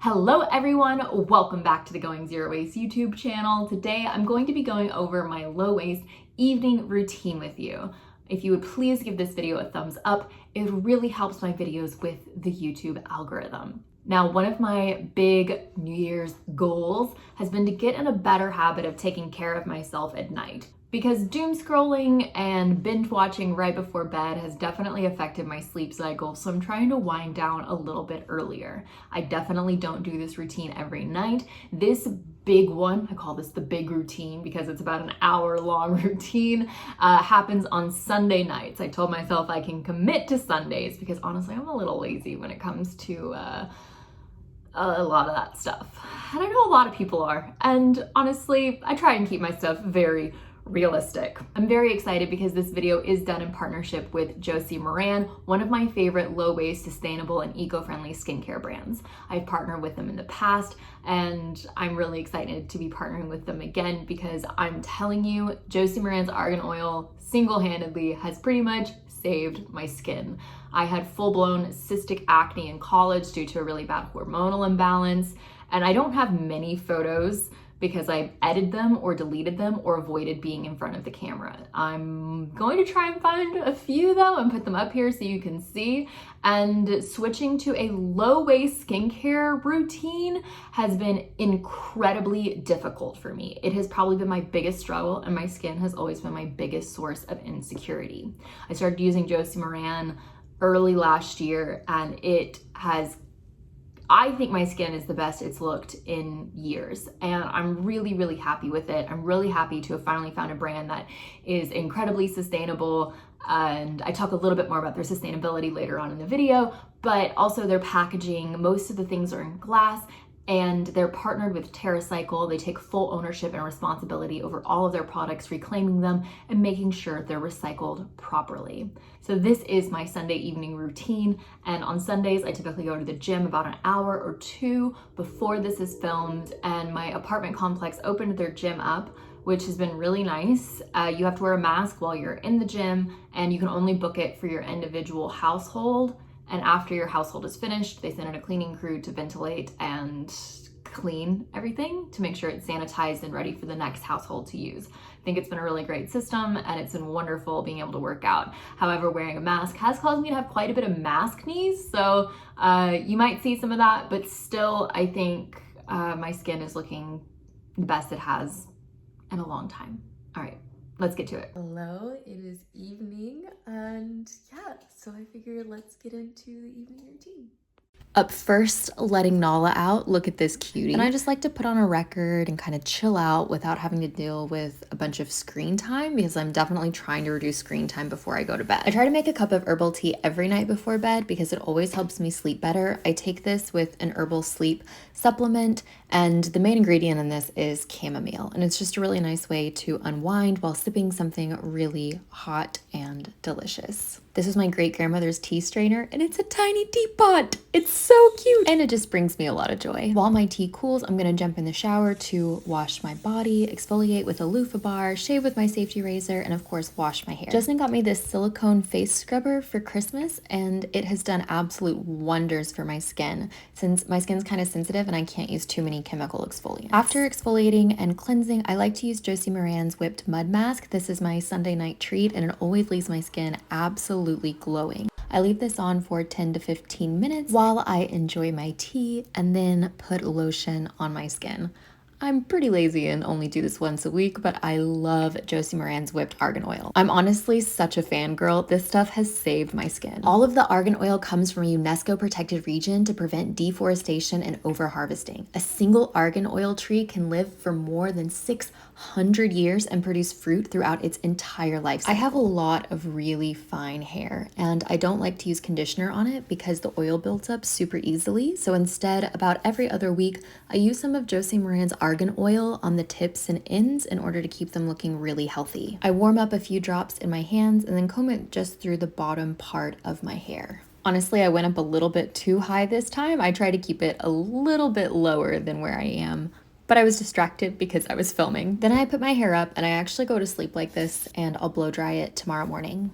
Hello everyone, welcome back to the Going Zero Waste YouTube channel. Today I'm going to be going over my low waste evening routine with you. If you would please give this video a thumbs up, it really helps my videos with the YouTube algorithm. Now, one of my big New Year's goals has been to get in a better habit of taking care of myself at night, because doom scrolling and binge watching right before bed has definitely affected my sleep cycle, so I'm trying to wind down a little bit earlier. I definitely don't do this routine every night. This big one, I call this the big routine because it's about an hour-long routine, happens on Sunday nights. I told myself I can commit to Sundays because honestly, I'm a little lazy when it comes to a lot of that stuff. And I know a lot of people are. And honestly, I try and keep my stuff very realistic. I'm very excited because this video is done in partnership with Josie Maran, one of my favorite low-waste, sustainable, and eco-friendly skincare brands. I've partnered with them in the past, and I'm really excited to be partnering with them again because I'm telling you, Josie Maran's Argan Oil single-handedly has pretty much saved my skin. I had full-blown cystic acne in college due to a really bad hormonal imbalance, and I don't have many photos because I edited them or deleted them or avoided being in front of the camera. I'm going to try and find a few though and put them up here so you can see. And switching to a low-waste skincare routine has been incredibly difficult for me. It has probably been my biggest struggle, and my skin has always been my biggest source of insecurity. I started using Josie Maran early last year, and I think my skin is the best it's looked in years, and I'm really, really happy with it. I'm really happy to have finally found a brand that is incredibly sustainable, and I talk a little bit more about their sustainability later on in the video, but also their packaging. Most of the things are in glass, and they're partnered with TerraCycle. They take full ownership and responsibility over all of their products, reclaiming them and making sure they're recycled properly. So this is my Sunday evening routine, and on Sundays I typically go to the gym about an hour or two before this is filmed, and my apartment complex opened their gym up, which has been really nice. You have to wear a mask while you're in the gym, and you can only book it for your individual household. And after your household is finished, they send in a cleaning crew to ventilate and clean everything to make sure it's sanitized and ready for the next household to use. I think it's been a really great system, and it's been wonderful being able to work out. However, wearing a mask has caused me to have quite a bit of mask knees, so you might see some of that, but still I think my skin is looking the best it has in a long time. All right. Let's get to it. Hello, it is evening, and yeah, so I figured let's get into the evening routine. Up first, letting Nala out. Look at this cutie. And I just like to put on a record and kind of chill out without having to deal with a bunch of screen time, because I'm definitely trying to reduce screen time before I go to bed. I try to make a cup of herbal tea every night before bed because it always helps me sleep better. I take this with an herbal sleep supplement, and the main ingredient in this is chamomile, and it's just a really nice way to unwind while sipping something really hot and delicious. This is my great-grandmother's tea strainer, and it's a tiny teapot. It's so cute, and it just brings me a lot of joy. While my tea cools, I'm gonna jump in the shower to wash my body, exfoliate with a loofah bar, shave with my safety razor, and of course, wash my hair. Justin got me this silicone face scrubber for Christmas, and it has done absolute wonders for my skin, since my skin's kind of sensitive and I can't use too many chemical exfoliants. After exfoliating and cleansing, I like to use Josie Maran's whipped mud mask. This is my Sunday night treat, and it always leaves my skin absolutely glowing. I leave this on for 10 to 15 minutes while I enjoy my tea and then put lotion on my skin. I'm pretty lazy and only do this once a week, but I love Josie Maran's whipped argan oil. I'm honestly such a fangirl. This stuff has saved my skin. All of the argan oil comes from a UNESCO protected region to prevent deforestation and overharvesting. A single argan oil tree can live for more than 600 years and produce fruit throughout its entire life cycle. I have a lot of really fine hair, and I don't like to use conditioner on it because the oil builds up super easily. So instead, about every other week, I use some of Josie Maran's argan oil on the tips and ends in order to keep them looking really healthy. I warm up a few drops in my hands and then comb it just through the bottom part of my hair. Honestly, I went up a little bit too high this time. I try to keep it a little bit lower than where I am, but I was distracted because I was filming. Then I put my hair up, and I actually go to sleep like this, and I'll blow dry it tomorrow morning.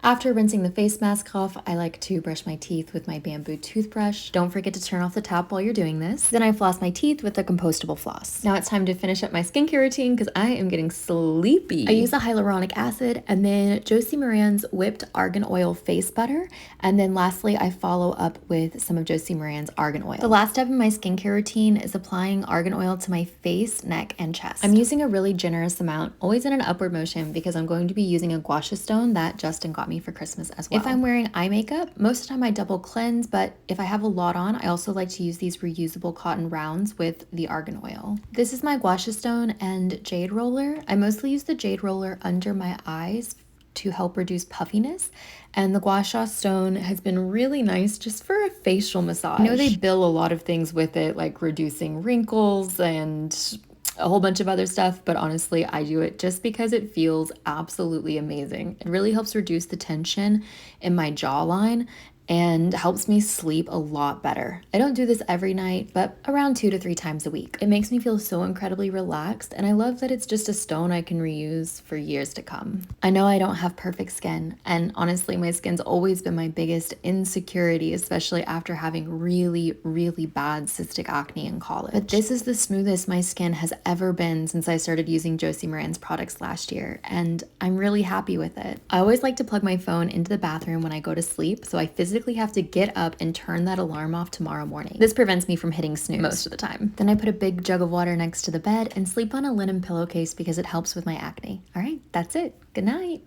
After rinsing the face mask off, I like to brush my teeth with my bamboo toothbrush. Don't forget to turn off the tap while you're doing this. Then I floss my teeth with a compostable floss. Now it's time to finish up my skincare routine because I am getting sleepy. I use a hyaluronic acid and then Josie Maran's whipped argan oil face butter. And then lastly, I follow up with some of Josie Maran's argan oil. The last step in my skincare routine is applying argan oil to my face, neck, and chest. I'm using a really generous amount, always in an upward motion, because I'm going to be using a gua sha stone that Justin got me for Christmas as well. If I'm wearing eye makeup, most of the time I double cleanse, but if I have a lot on, I also like to use these reusable cotton rounds with the argan oil. This is my gua sha stone and jade roller. I mostly use the jade roller under my eyes to help reduce puffiness, and the gua sha stone has been really nice just for a facial massage. I know they bill a lot of things with it, like reducing wrinkles and a whole bunch of other stuff, but honestly, I do it just because it feels absolutely amazing. It really helps reduce the tension in my jawline and helps me sleep a lot better. I don't do this every night, but around 2 to 3 times a week. It makes me feel so incredibly relaxed, and I love that it's just a stone I can reuse for years to come. I know I don't have perfect skin, and honestly, my skin's always been my biggest insecurity, especially after having really, really bad cystic acne in college. But this is the smoothest my skin has ever been since I started using Josie Maran's products last year, and I'm really happy with it. I always like to plug my phone into the bathroom when I go to sleep, so I physically have to get up and turn that alarm off tomorrow morning. This prevents me from hitting snooze most of the time. Then I put a big jug of water next to the bed and sleep on a linen pillowcase because it helps with my acne. All right, that's it. Good night.